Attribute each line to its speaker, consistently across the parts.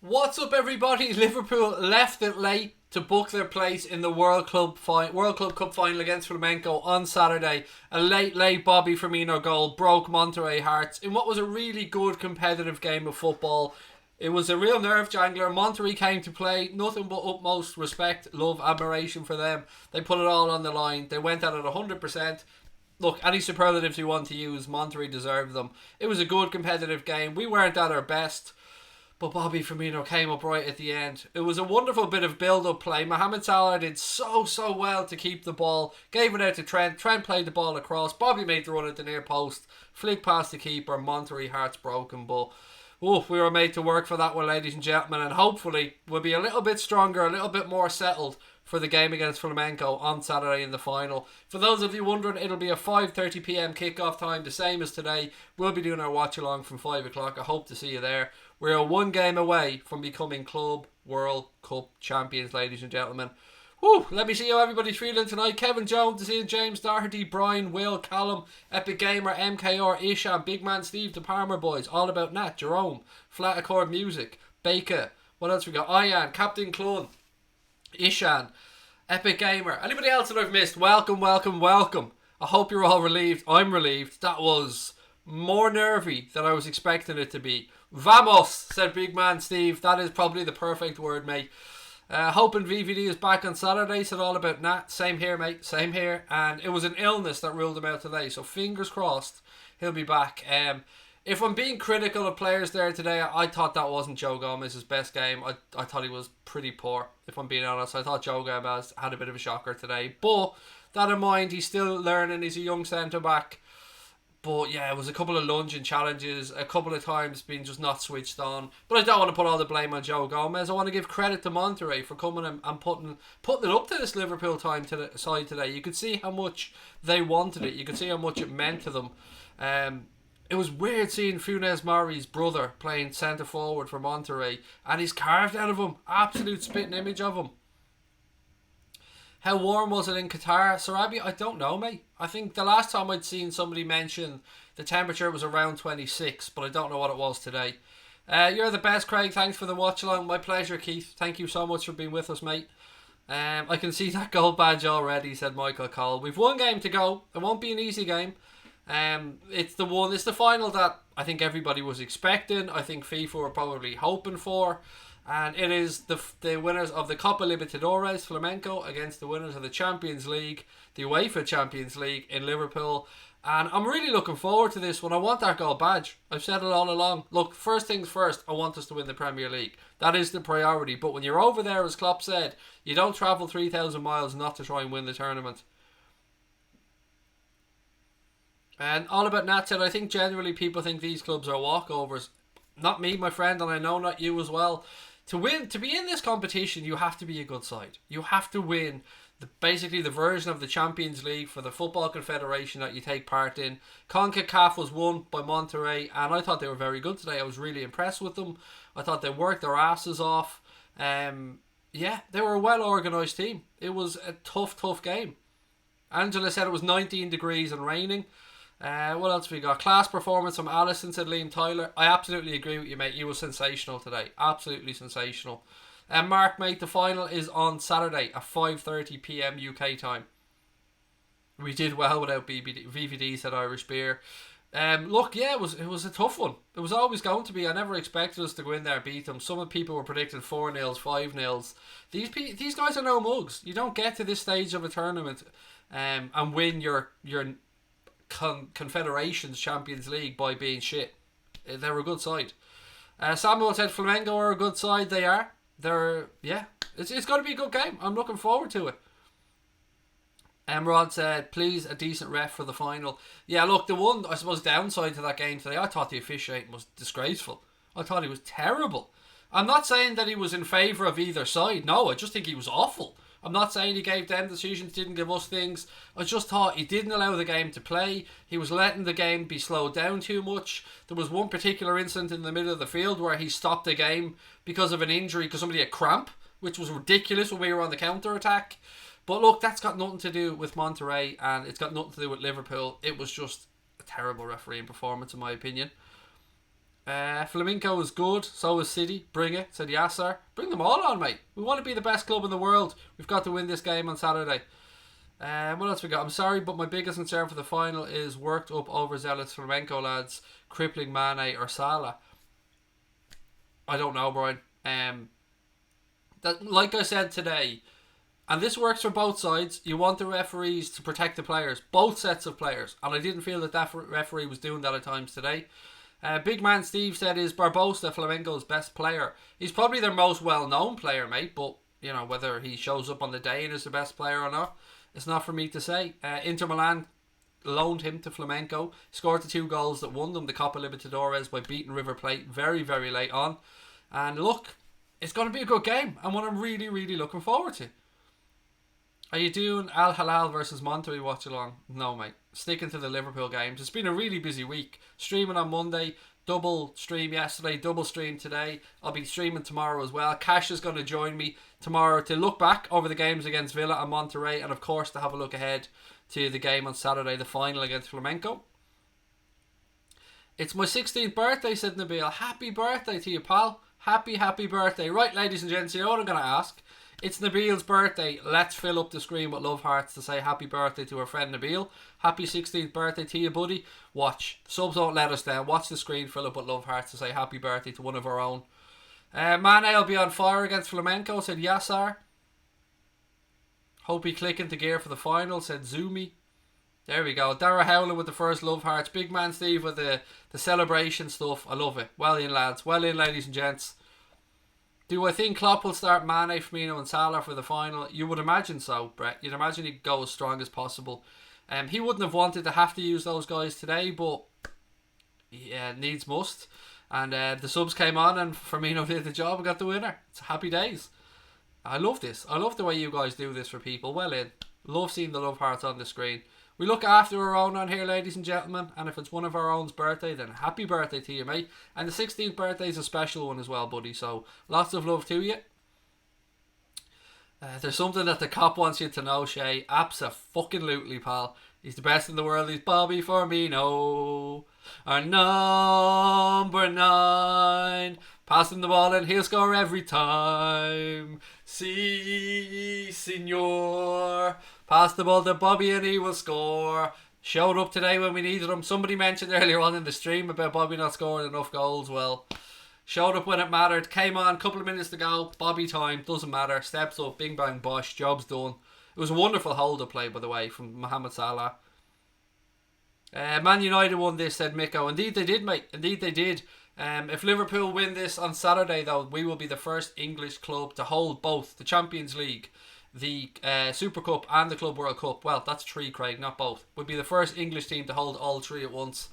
Speaker 1: What's up, everybody? Liverpool left it late to book their place in the World Club Cup final against Flamenco on Saturday. A late Bobby Firmino goal broke Monterrey hearts in what was a really good competitive game of football. It was a real nerve jangler. Monterrey came to play, nothing but utmost respect, love, admiration for them. They put it all on the line. They went at it 100%. Look, any superlatives you want to use, Monterrey deserved them. It was a good competitive game. We weren't at our best, but Bobby Firmino came up right at the end. It was a wonderful bit of build-up play. Mohamed Salah did so well to keep the ball. Gave it out to Trent. Trent played the ball across. Bobby made the run at the near post. Flick past the keeper. Monterrey hearts broken. But we were made to work for that one, ladies and gentlemen. And hopefully we'll be a little bit stronger, a little bit more settled for the game against Flamenco on Saturday in the final. For those of you wondering, it'll be a 5:30pm kickoff time, the same as today. We'll be doing our watch-along from 5 o'clock. I hope to see you there. We're one game away from becoming Club World Cup champions, ladies and gentlemen. Let me see how everybody's feeling tonight. Kevin Jones is in, James Doherty, Brian, Will, Callum, Epic Gamer, MKR, Ishan, Big Man Steve, the Palmer Boys, All About Nat, Jerome, Flat Accord Music, Baker. What else we got? Ian, Captain Clun, Ishan, Epic Gamer. Anybody else that I've missed? Welcome. I hope you're all relieved. I'm relieved. That was more nervy than I was expecting it to be. Vamos, said Big Man Steve. That is probably the perfect word, mate. Hoping VVD is back on Saturday, said All About Nat. Same here, mate. Same here. And it was an illness that ruled him out today, so fingers crossed he'll be back. If I'm being critical of players there today, I thought that wasn't Joe Gomez's best game. I thought he was pretty poor, if I'm being honest. I thought Joe Gomez had a bit of a shocker today. But that in mind, he's still learning. He's a young centre-back. But yeah, it was a couple of lunging challenges, a couple of times being just not switched on. But I don't want to put all the blame on Joe Gomez. I want to give credit to Monterrey for coming and putting it up to this Liverpool side today. You could see how much they wanted it. You could see how much it meant to them. It was weird seeing Funes Mori's brother playing centre forward for Monterrey, and he's carved out of him. Absolute spitting image of him. How warm was it in Qatar, Sarabi? I don't know, mate. I think the last time I'd seen somebody mention the temperature was around 26, but I don't know what it was today. You're the best, Craig. Thanks for the watch along. My pleasure, Keith. Thank you so much for being with us, mate. I can see that gold badge already, said Michael Cole. We've one game to go. It won't be an easy game. It's the final that I think everybody was expecting. I think FIFA were probably hoping for. And it is the winners of the Copa Libertadores, Flamenco, against the winners of the Champions League, the UEFA Champions League in Liverpool. And I'm really looking forward to this one. I want that gold badge. I've said it all along. Look, first things first, I want us to win the Premier League. That is the priority. But when you're over there, as Klopp said, you don't travel 3,000 miles not to try and win the tournament. And All About Nat said, I think generally people think these clubs are walkovers. Not me, my friend, and I know not you as well. To be in this competition, you have to be a good side. You have to win basically the version of the Champions League for the Football Confederation that you take part in. CONCACAF was won by Monterrey, and I thought they were very good today. I was really impressed with them. I thought they worked their asses off. They were a well-organised team. It was a tough game. Angela said it was 19 degrees and raining. What else we got? Class performance from Allison, said Liam Tyler. I absolutely agree with you, mate. You were sensational today. Absolutely sensational. And Mark, mate, the final is on Saturday at 5:30pm UK time. We did well without VVD, said Irish Beer. Look, yeah, it was a tough one. It was always going to be. I never expected us to go in there and beat them. Some of the people were predicting 4-0, 5-0. These guys are no mugs. You don't get to this stage of a tournament and win your Confederations Champions League by being shit. They're a good side. Samuel said Flamengo are a good side. They are. It's going to be a good game. I'm looking forward to it. Emerald said, please, a decent ref for the final. Yeah, look, the one, I suppose, downside to that game today, I thought the officiating was disgraceful. I thought he was terrible. I'm not saying that he was in favour of either side. No, I just think he was awful. I'm not saying he gave them decisions, didn't give us things. I just thought he didn't allow the game to play. He was letting the game be slowed down too much. There was one particular incident in the middle of the field where he stopped the game because of an injury, because somebody had cramp, which was ridiculous when we were on the counter-attack. But look, that's got nothing to do with Monterrey, and it's got nothing to do with Liverpool. It was just a terrible refereeing performance, in my opinion. Flamenco is good, so is City. Bring it, said Yasser. Bring them all on, mate. We want to be the best club in the world. We've got to win this game on Saturday. What else we got? I'm sorry, but my biggest concern for the final is worked up overzealous Flamenco lads crippling Mane or Salah. I don't know, Brian. That, like I said today, and this works for both sides, you want the referees to protect the players, both sets of players, and I didn't feel that referee was doing that at times today. Big man Steve said, is Barbosa Flamenco's best player? He's probably their most well-known player, mate, but you know, whether he shows up on the day and is the best player or not, it's not for me to say. Inter Milan loaned him to Flamenco, scored the 2 goals that won them the Copa Libertadores by beating River Plate very, very late on. And look, it's going to be a good game, and what I'm really, really looking forward to. Are you doing Al Hilal versus Monterrey Watchalong? No, mate. Sticking to the Liverpool games. It's been a really busy week. Streaming on Monday, double stream yesterday, double stream today. I'll be streaming tomorrow as well. Cash is going to join me tomorrow to look back over the games against Villa and Monterrey, and of course to have a look ahead to the game on Saturday, the final against Flamenco. It's my 16th birthday, said Nabil. Happy birthday to you, pal. Happy birthday. Right, ladies and gents, you know what I'm going to ask? It's Nabil's birthday. Let's fill up the screen with love hearts to say happy birthday to our friend Nabil. Happy 16th birthday to you, buddy. Watch. The subs don't let us down. Watch the screen fill up with love hearts to say happy birthday to one of our own. Mane will be on fire against Flamenco, said Yassar. Hope he click into gear for the final, said Zumi. There we go. Dara Howland with the first love hearts. Big man Steve with the celebration stuff. I love it. Well in, lads. Well in, ladies and gents. Do I think Klopp will start Mane, Firmino and Salah for the final? You would imagine so, Brett. You'd imagine he'd go as strong as possible. He wouldn't have wanted to have to use those guys today, but yeah, needs must. And the subs came on and Firmino did the job and got the winner. It's happy days. I love this. I love the way you guys do this for people. Well in. Love seeing the love hearts on the screen. We look after our own on here, ladies and gentlemen, and if it's one of our own's birthday, then happy birthday to you, mate. And the 16th birthday is a special one as well, buddy, so lots of love to you. There's something that the cop wants you to know, Shay. Abso-fucking-lutely, pal. He's the best in the world. He's Bobby Firmino, our number 9. Pass him the ball and he'll score every time. Si, senor. Pass the ball to Bobby and he will score. Showed up today when we needed him. Somebody mentioned earlier on in the stream about Bobby not scoring enough goals. Well, showed up when it mattered. Came on, couple of minutes to go. Bobby time, doesn't matter. Steps up, bing bang bosh, job's done. It was a wonderful hold-up play, by the way, from Mohamed Salah. Man United won this, said Miko. Indeed they did, mate. Indeed they did. If Liverpool win this on Saturday, though, we will be the first English club to hold both the Champions League, the Super Cup and the Club World Cup. Well, that's 3, Craig, not both. We'll be the first English team to hold all 3 at once.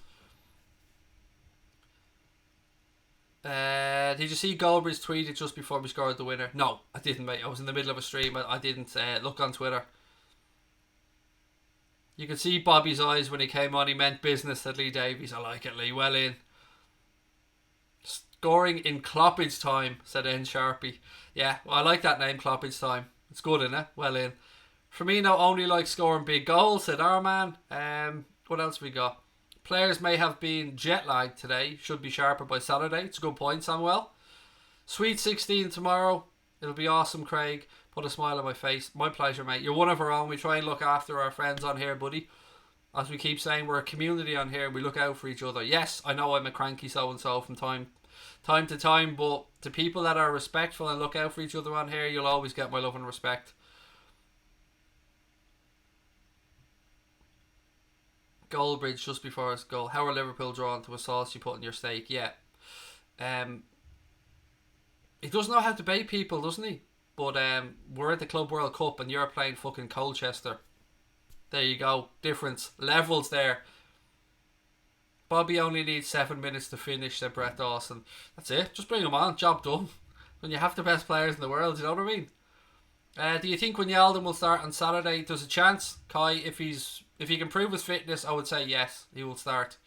Speaker 1: Did you see Goldbridge tweeted just before we scored the winner? No, I didn't, mate. I was in the middle of a stream. I didn't look on Twitter. You could see Bobby's eyes when he came on. He meant business, said Lee Davies. I like it, Lee. Well in. Scoring in Kloppage time, said N Sharpie. Yeah, well, I like that name, Kloppage time. It's good, isn't it? Well in. Firmino only likes scoring big goals, said our man. What else we got? Players may have been jet lagged today. Should be sharper by Saturday. It's a good point, Samuel. Sweet 16 tomorrow. It'll be awesome, Craig. Put a smile on my face. My pleasure, mate. You're one of our own. We try and look after our friends on here, buddy. As we keep saying, we're a community on here. We look out for each other. Yes, I know I'm a cranky so-and-so from time to time, but to people that are respectful and look out for each other on here, you'll always get my love and respect. Goldbridge just before his goal. How are Liverpool drawn to a sauce you put in your steak? Yeah. He does know how to bait people, doesn't he? But we're at the Club World Cup and you're playing fucking Colchester. There you go. Difference. Levels there. Bobby only needs 7 minutes to finish, said Brett Dawson. That's it. Just bring him on. Job done. When you have the best players in the world, you know what I mean? Do you think Wijnaldum will start on Saturday? There's a chance, Kai. If he can prove his fitness, I would say yes, he will start.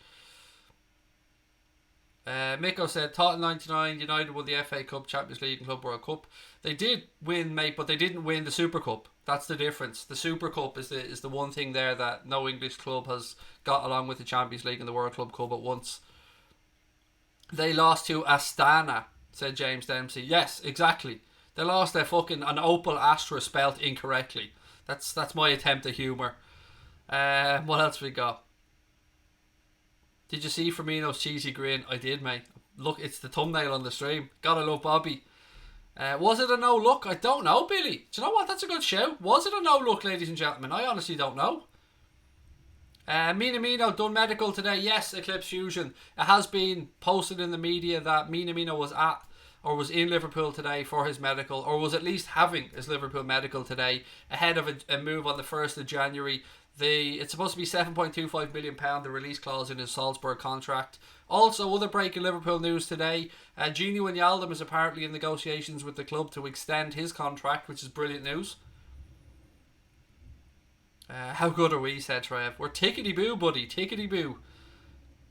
Speaker 1: Miko said, thought in 99 United won the FA Cup, Champions League and Club World Cup. They did win, mate, but they didn't win the Super Cup. That's the difference. The Super Cup is the one thing there that no English club has got, along with the Champions League and the World Club Cup at once. They lost to Astana, said James Dempsey. Yes, exactly. They lost their fucking an Opal Astra spelt incorrectly. That's my attempt at humour. What else we got? Did you see Firmino's cheesy grin? I did, mate. Look, it's the thumbnail on the stream. Gotta love Bobby. Was it a no look? I don't know, Billy. Do you know what? That's a good show. Was it a no look, ladies and gentlemen? I honestly don't know. Minamino done medical today. Yes, Eclipse Fusion. It has been posted in the media that Minamino was at or was in Liverpool today for his medical, or was at least having his Liverpool medical today ahead of a move on the 1st of January. It's supposed to be £7.25 million, the release clause in his Salzburg contract. Also, other breaking Liverpool news today. Gini Wijnaldum is apparently in negotiations with the club to extend his contract, which is brilliant news. How good are we, said Trev. We're tickety-boo, buddy, tickety-boo.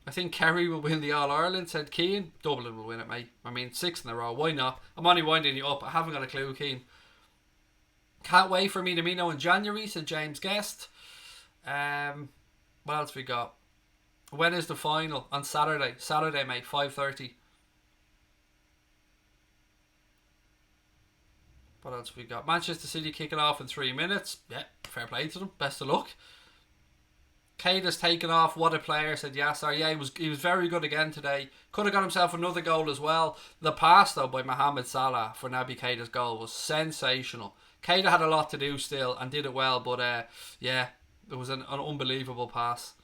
Speaker 1: I think Kerry will win the All-Ireland, said Keane. Dublin will win it, mate. I mean, 6 in a row, why not? I'm only winding you up, I haven't got a clue, Keane. Can't wait for Minamino in January, said James Guest. What else we got? When is the final? On Saturday. Saturday, mate, 5:30. What else we got? Manchester City kicking off in 3 minutes. Yeah, fair play to them. Best of luck. Keita's taken off. What a player, said Yasser. Yeah, he was very good again today. Could have got himself another goal as well. The pass, though, by Mohamed Salah for Naby Keita's goal was sensational. Keita had a lot to do still and did it well, but yeah, it was an unbelievable pass.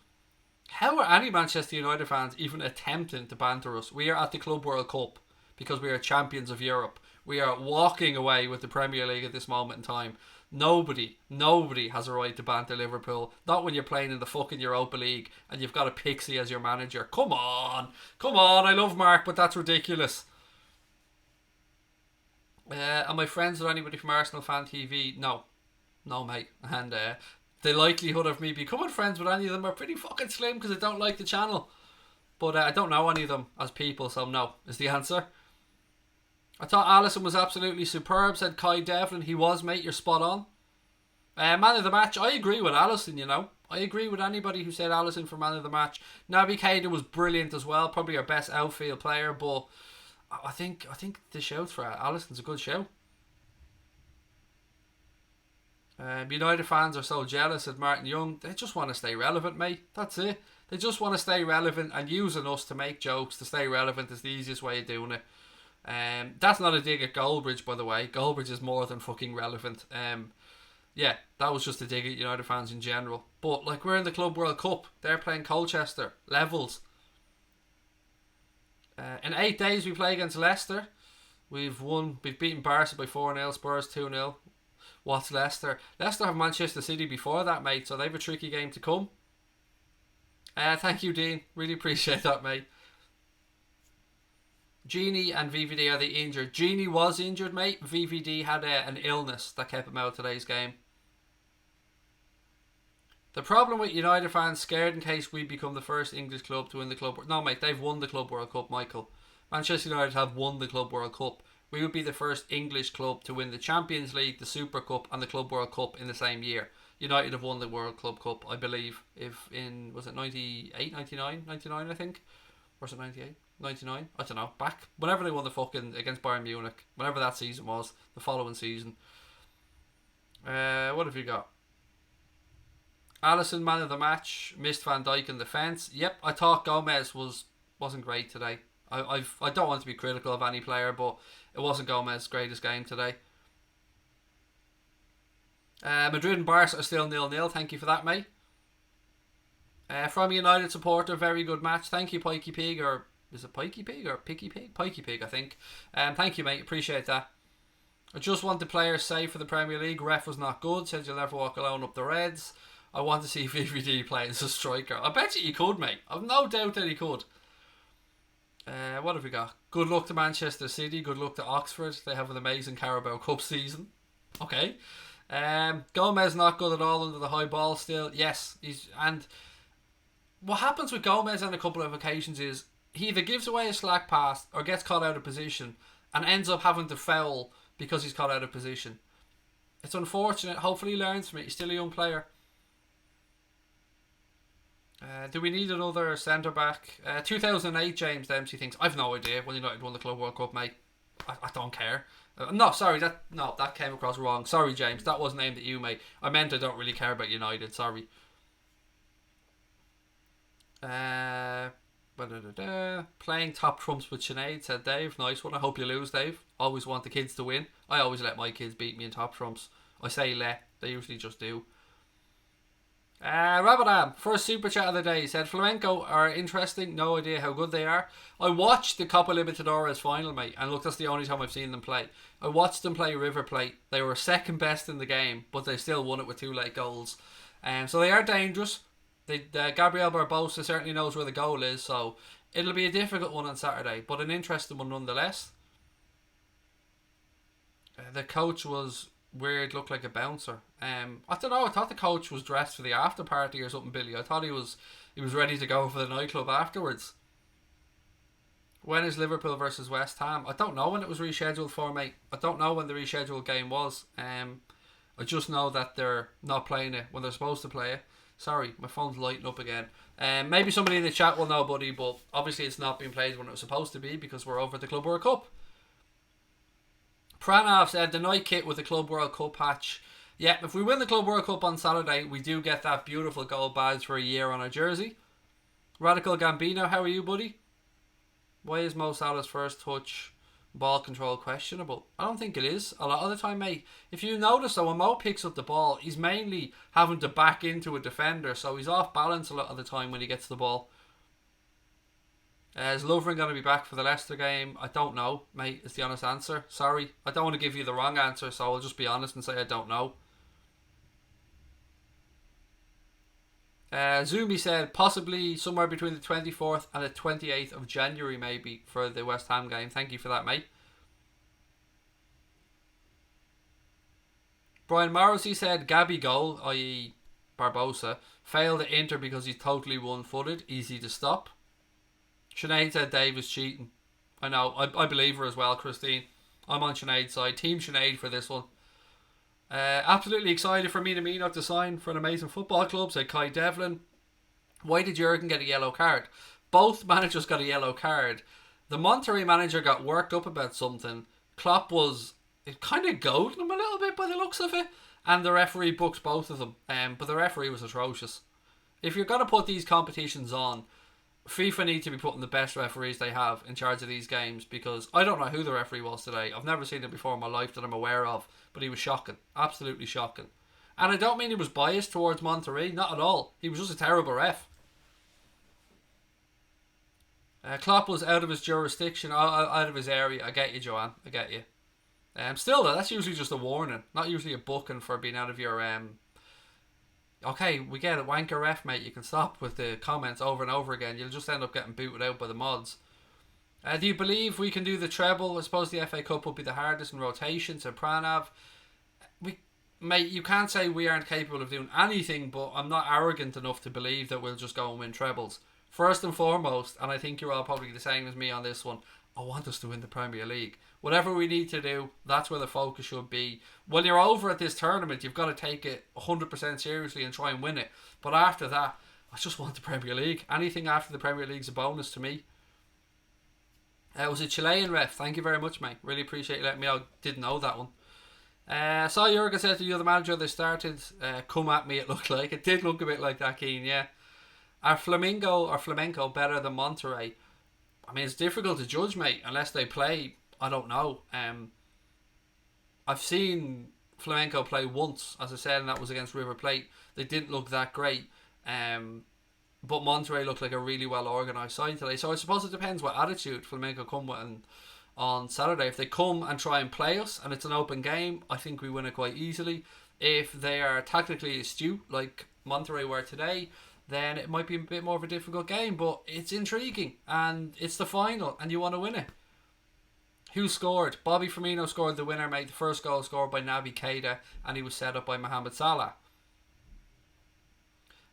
Speaker 1: How are any Manchester United fans even attempting to banter us? We are at the Club World Cup because we are champions of Europe. We are walking away with the Premier League at this moment in time. Nobody has a right to banter Liverpool. Not when you're playing in the fucking Europa League and you've got a pixie as your manager. Come on. I love Mark, but that's ridiculous. Am I friends with anybody from Arsenal Fan TV? No, mate. And the likelihood of me becoming friends with any of them are pretty fucking slim because I don't like the channel. But I don't know any of them as people, so no is the answer. I thought Alisson was absolutely superb, said Kai Devlin. He was, mate, you're spot on. Man of the match, I agree with Alisson, you know. I agree with anybody who said Alisson for man of the match. Naby Keita was brilliant as well, probably our best outfield player, but I think the shout for Alisson's a good show. United fans are so jealous, said Martin Young. They just want to stay relevant, mate. That's it. They just want to stay relevant, and using us to make jokes to stay relevant is the easiest way of doing it. That's not a dig at Goldbridge, by the way. Goldbridge is more than fucking relevant. Yeah, that was just a dig at United fans in general. But like, we're in the Club World Cup. They're playing Colchester. Levels. In 8 days we play against Leicester. We've beaten Barca by 4-0, Spurs 2-0. What's Leicester? Leicester have Manchester City before that, mate, so they have a tricky game to come. Thank you, Dean. Really appreciate that, mate. Genie and VVD, are they injured? Genie was injured, mate. VVD had an illness that kept him out of today's game. The problem with United fans scared in case we become the first English club to win the club. No, mate, they've won the Club World Cup, Michael. Manchester United have won the Club World Cup. We would be the first English club to win the Champions League, the Super Cup and the Club World Cup in the same year. United have won the World Club Cup, I believe, was it 98, 99, I think? Or was it 98? 99? I don't know. Back whenever they won the fucking against Bayern Munich, whenever that season was, the following season. What have you got? Alisson, man of the match. Missed Van Dijk in defence. Yep, I thought Gomez wasn't great today. I don't want to be critical of any player, but it wasn't Gomez's greatest game today. Madrid and Barca are still 0-0. Thank you for that, mate. From a United supporter, very good match. Thank you, Pikey Pig, or is it Pikey Pig or Picky Pig? Pikey Pig, I think. Thank you, mate. Appreciate that. I just want the players safe for the Premier League. Ref was not good. Said you'll never walk alone up the Reds. I want to see VVD play as a striker. I bet you he could, mate. I've no doubt that he could. What have we got? Good luck to Manchester City. Good luck to Oxford. They have an amazing Carabao Cup season. Okay. Gomez not good at all under the high ball still. Yes. And what happens with Gomez on a couple of occasions is he either gives away a slack pass or gets caught out of position and ends up having to foul because he's caught out of position. It's unfortunate. Hopefully he learns from it. He's still a young player. Do we need another centre back? 2008, James Dempsey thinks. I've no idea when United won the Club World Cup, mate. I don't care. No, sorry, that came across wrong. Sorry, James, that wasn't aimed at you, mate. I meant I don't really care about United. Sorry. Playing top trumps with Sinead, said Dave. Nice one. I hope you lose, Dave. Always want the kids to win. I always let my kids beat me in top trumps. I say let. They usually just do. Rabadam, first super chat of the day, said Flamenco are interesting. No idea how good they are. I watched the Copa Libertadores final, mate, and look, that's the only time I've seen them play. I watched them play River Plate. They were second best in the game, but they still won it with 2 late goals. So they are dangerous. Gabriel Barbosa certainly knows where the goal is, so it'll be a difficult one on Saturday, but an interesting one nonetheless. The coach was weird, looked like a bouncer. I don't know, I thought the coach was dressed for the after party or something, Billy. I thought he was ready to go for the nightclub afterwards. When is Liverpool versus West Ham? I don't know when it was rescheduled for, mate. I don't know when the rescheduled game was. I just know that they're not playing it when they're supposed to play it. Sorry, my phone's lighting up again. Maybe somebody in the chat will know, buddy, but obviously it's not being played when it was supposed to be because we're over the Club World Cup. Pranav said the night kit with the Club World Cup patch. Yeah, if we win the Club World Cup on Saturday, we do get that beautiful gold badge for a year on our jersey. Radical Gambino, how are you, buddy? Why is Mo Salah's first touch ball control questionable? I don't think it is. A lot of the time, mate. If you notice, though, when Mo picks up the ball, he's mainly having to back into a defender, so he's off balance a lot of the time when he gets the ball. Is Lovren going to be back for the Leicester game? I don't know, mate, is the honest answer. Sorry, I don't want to give you the wrong answer, so I'll just be honest and say I don't know. Zumi said possibly somewhere between the 24th and the 28th of January, maybe, for the West Ham game. Thank you for that, mate. Brian Morrissey said Gabby goal, i.e. Barbosa, failed at Inter because he's totally one-footed, easy to stop. Sinead said Dave is cheating. I know, I believe her as well, Christine. I'm on Sinead's side. Team Sinead for this one. Absolutely excited for Minamino to sign for an amazing football club, said Kai Devlin. Why did Jurgen get a yellow card? Both managers got a yellow card. The Monterrey manager got worked up about something. Klopp was kind of goading him a little bit by the looks of it, and the referee booked both of them. But the referee was atrocious. If you're going to put these competitions on, FIFA need to be putting the best referees they have in charge of these games, because I don't know who the referee was today. I've never seen him before in my life that I'm aware of, but he was shocking. Absolutely shocking. And I don't mean he was biased towards Monterrey, not at all. He was just a terrible ref. Klopp was out of his jurisdiction, out of his area. I get you, Joanne. I get you. Still though, that's usually just a warning, not usually a booking for being out of your Okay, we get it, wanker ref, mate. You can stop with the comments over and over again. You'll just end up getting booted out by the mods. Do you believe we can do the treble? I suppose the FA Cup will be the hardest in rotation, said Pranav. Mate, you can't say we aren't capable of doing anything, but I'm not arrogant enough to believe that we'll just go and win trebles. First and foremost, and I think you're all probably the same as me on this one, I want us to win the Premier League. Whatever we need to do, that's where the focus should be. When you're over at this tournament, you've got to take it 100% seriously and try and win it. But after that, I just want the Premier League. Anything after the Premier League's a bonus to me. It was a Chilean ref. Thank you very much, mate. Really appreciate you letting me know. Didn't know that one. Saw Jurgen said to the other manager they started. Come at me, it looked like. It did look a bit like that, Keane, yeah. Are Flamenco better than Monterrey? I mean, it's difficult to judge, mate, unless they play. I don't know. I've seen Flamenco play once, as I said, and that was against River Plate. They didn't look that great. But Monterrey looked like a really well organised side today. So I suppose it depends what attitude Flamenco come with on Saturday. If they come and try and play us and it's an open game, I think we win it quite easily. If they are tactically astute, like Monterrey were today, then it might be a bit more of a difficult game, but it's intriguing and it's the final and you want to win it. Who scored? Bobby Firmino scored the winner, mate. The first goal scored by Naby Keita, and he was set up by Mohamed Salah.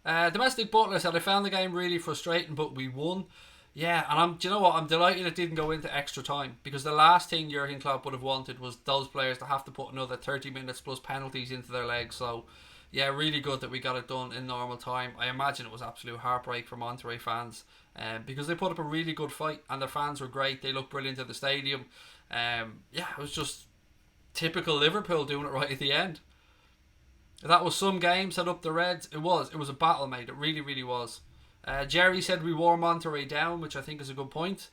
Speaker 1: Domestic Butler said, I found the game really frustrating, but we won. Yeah, and do you know what? I'm delighted it didn't go into extra time, because the last thing Jurgen Klopp would have wanted was those players to have to put another 30 minutes plus penalties into their legs. So, yeah, really good that we got it done in normal time. I imagine it was absolute heartbreak for Monterrey fans, because they put up a really good fight and their fans were great. They looked brilliant at the stadium. Yeah, it was just typical Liverpool doing it right at the end. That was some game set up the Reds. It was. It was a battle, mate. It really, really was. Jerry said we wore Monterrey down, which I think is a good point.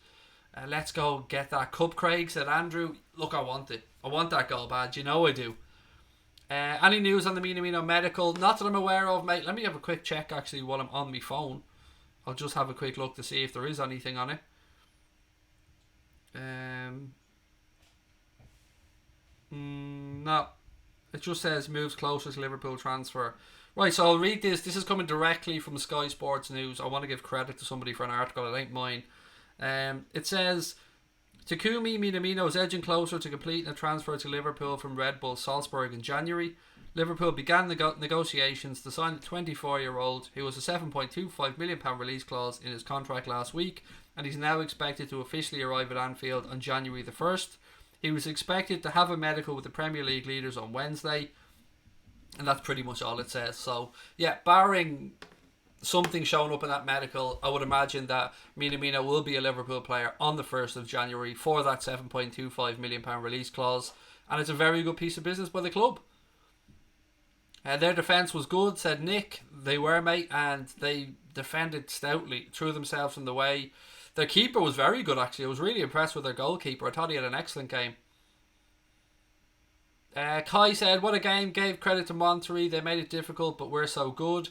Speaker 1: Let's go get that cup, Craig, said Andrew. Look, I want it. I want that goal badge. You know I do. Any news on the Minamino medical? Not that I'm aware of, mate. Let me have a quick check, actually, while I'm on my phone. I'll just have a quick look to see if there is anything on it. No. It just says moves closer to Liverpool transfer. Right, so I'll read this. This is coming directly from Sky Sports News. I want to give credit to somebody for an article. It ain't mine. It says Takumi Minamino is edging closer to completing a transfer to Liverpool from Red Bull Salzburg in January. Liverpool began negotiations to sign the 24-year-old, who was a £7.25 million release clause in his contract last week, and he's now expected to officially arrive at Anfield on January the 1st. He was expected to have a medical with the Premier League leaders on Wednesday, and that's pretty much all it says. So, yeah, barring something showing up in that medical, I would imagine that Minamino will be a Liverpool player on the 1st of January for that £7.25 million release clause, and it's a very good piece of business by the club. Their defence was good, said Nick. They were, mate, and they defended stoutly, threw themselves in the way. Their keeper was very good, actually. I was really impressed with their goalkeeper. I thought he had an excellent game. Kai said, what a game. Gave credit to Monterrey. They made it difficult, but we're so good.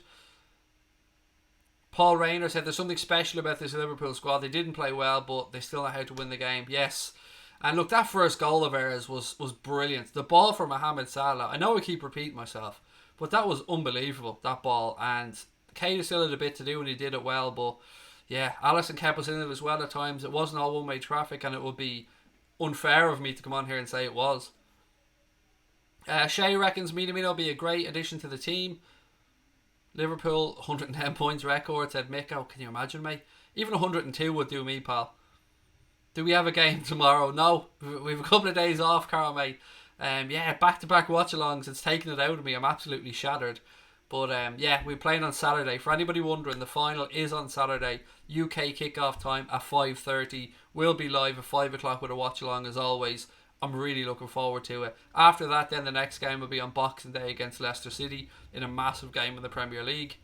Speaker 1: Paul Rayner said there's something special about this Liverpool squad. They didn't play well, but they still know how to win the game. Yes. And look, that first goal of ours was brilliant. The ball for Mohamed Salah. I know I keep repeating myself, but that was unbelievable, that ball. And Keita still had a bit to do and he did it well, but yeah, Alisson kept us in it as well at times. It wasn't all one-way traffic, and it would be unfair of me to come on here and say it was. Shay reckons Minamino will be a great addition to the team. Liverpool 110 points record, said Miko. Can you imagine, mate? Even 102 would do me, pal. Do we have a game tomorrow? No, we have a couple of days off, Carl, mate. Yeah, back-to-back watchalongs. It's taken it out of me. I'm absolutely shattered. But yeah, we're playing on Saturday. For anybody wondering, the final is on Saturday. UK kickoff time at 5:30. We'll be live at 5 o'clock with a watch-along as always. I'm really looking forward to it. After that, then the next game will be on Boxing Day against Leicester City in a massive game in the Premier League.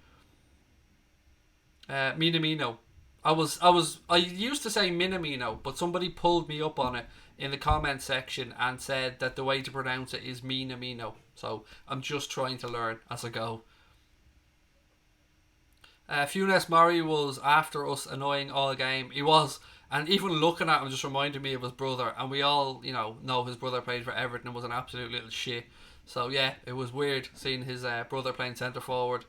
Speaker 1: Minamino. I used to say Minamino, but somebody pulled me up on it in the comment section and said that the way to pronounce it is Minamino. So I'm just trying to learn as I go. Funes Mori was after us annoying all game. He was, and even looking at him just reminded me of his brother, and we all, know his brother played for Everton and was an absolute little shit. So yeah, it was weird seeing his brother playing centre forward.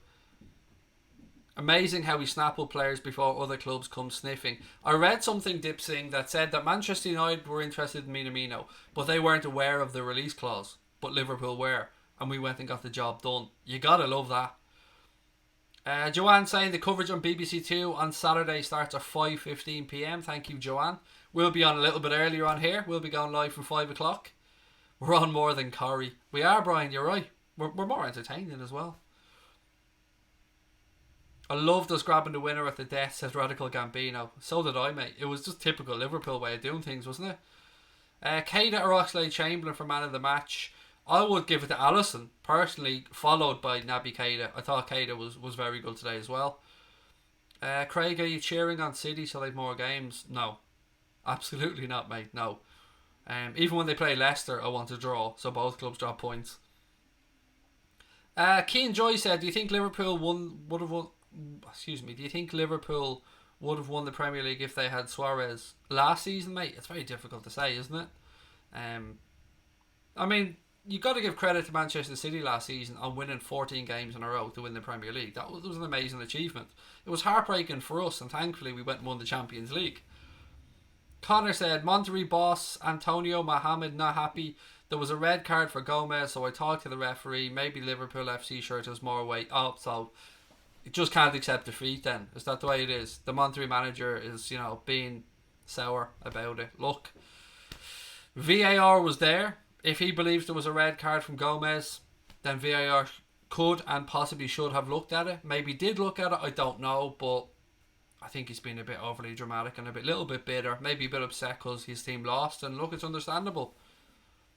Speaker 1: Amazing how we snap up players before other clubs come sniffing. I read something, Dipsing, that said that Manchester United were interested in Minamino, but they weren't aware of the release clause, but Liverpool were, and we went and got the job done. You gotta love that. Joanne saying the coverage on BBC Two on Saturday starts at 5:15 PM. Thank you, Joanne. We'll be on a little bit earlier on here. We'll be going live from 5 o'clock. We're on more than Corrie. We are, Brian, you're right. We're more entertaining as well. I loved us grabbing the winner at the death, says Radical Gambino. So did I, mate. It was just typical Liverpool way of doing things, wasn't it? Keita or Oxlade-Chamberlain for man of the match. I would give it to Alisson, personally, followed by Naby Keita. I thought Keita was very good today as well. Craig, are you cheering on City so they've more games? No. Absolutely not, mate. No. Even when they play Leicester, I want to draw, so both clubs drop points. Keane Joy said, do you think Liverpool would have won the Premier League if they had Suarez last season, mate? It's very difficult to say, isn't it? I mean, you got to give credit to Manchester City last season on winning 14 games in a row to win the Premier League. That was an amazing achievement. It was heartbreaking for us, and thankfully we went and won the Champions League. Connor said, Monterrey boss Antonio Mohamed not happy. There was a red card for Gomez, so I talked to the referee. Maybe Liverpool FC shirt has more weight. Oh, so it just can't accept defeat then. Is that the way it is? The Monterrey manager is, being sour about it. Look, VAR was there. If he believes there was a red card from Gomez, then VAR could and possibly should have looked at it. Maybe did look at it, I don't know, but I think he's been a bit overly dramatic and little bit bitter, maybe a bit upset because his team lost. And look, it's understandable.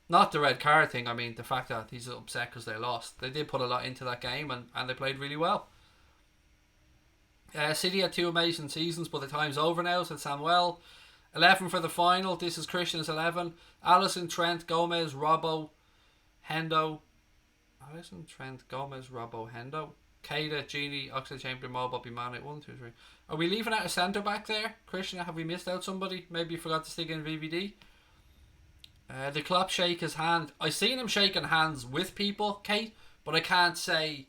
Speaker 1: Not the red card thing, I mean the fact that he's upset because they lost. They did put a lot into that game and they played really well. City had 2 amazing seasons, but the time's over now, said Samuel. 11 for the final. This is Christian's 11. Alisson, Trent, Gomez, Robbo, Hendo. Alisson, Trent, Gomez, Robbo, Hendo. Keita, Genie, Oxlade-Chamberlain, Mo, Bobby Mane. 1, 2, 3. Are we leaving out a centre back there, Christian? Have we missed out somebody? Maybe you forgot to stick in VVD. The Klopp shake his hand. I seen him shaking hands with people, Kate, but I can't say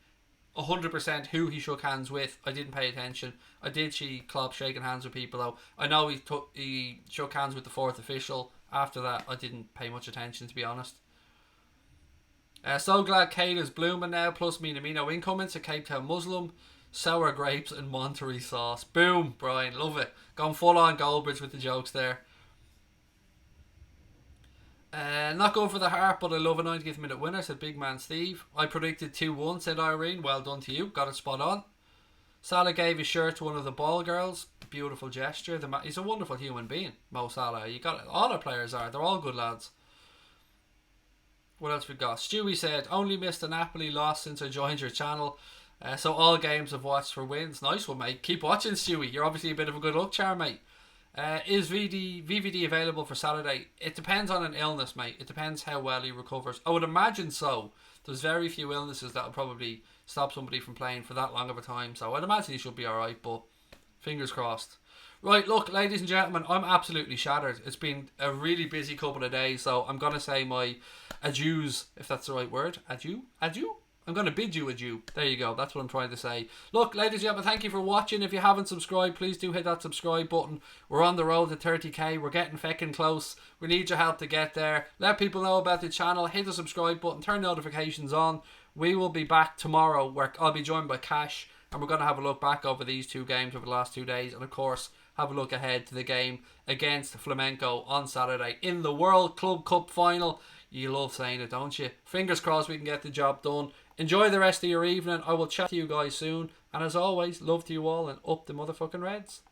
Speaker 1: 100% who he shook hands with. I didn't pay attention. I did see Klopp shaking hands with people though. I know he shook hands with the 4th official. After that, I didn't pay much attention, to be honest. So glad Kate is blooming now. Plus Minamino incoming to Cape Town Muslim. Sour grapes and Monterrey sauce. Boom, Brian. Love it. Gone full on Goldbridge with the jokes there. Not going for the heart, but I love a 90th minute winner, said Big Man Steve. I predicted 2-1, said Irene. Well done to you. Got it spot on. Salah gave his shirt to one of the ball girls. Beautiful gesture. He's a wonderful human being, Mo Salah. You got it. All our players are. They're all good lads. What else we got? Stewie said, only missed a Napoli loss since I joined your channel. So all games I've watched for wins. Nice one, mate. Keep watching, Stewie. You're obviously a bit of a good luck charm, mate. Is VVD available for Saturday? It depends on an illness, mate. It depends how well he recovers. I would imagine so. There's very few illnesses that will probably stop somebody from playing for that long of a time. So I'd imagine he should be alright, but fingers crossed. Right, look, ladies and gentlemen, I'm absolutely shattered. It's been a really busy couple of days, so I'm going to say my adieus, if that's the right word. Adieu? Adieu? I'm going to bid you adieu. There you go. That's what I'm trying to say. Look, ladies and gentlemen, thank you for watching. If you haven't subscribed, please do hit that subscribe button. We're on the road to 30k. We're getting feckin' close. We need your help to get there. Let people know about the channel. Hit the subscribe button. Turn notifications on. We will be back tomorrow where I'll be joined by Cash. And we're going to have a look back over these 2 games over the last 2 days. And of course, have a look ahead to the game against Flamenco on Saturday in the World Club Cup final. You love saying it, don't you? Fingers crossed we can get the job done. Enjoy the rest of your evening. I will chat to you guys soon. And as always, love to you all and up the motherfucking Reds.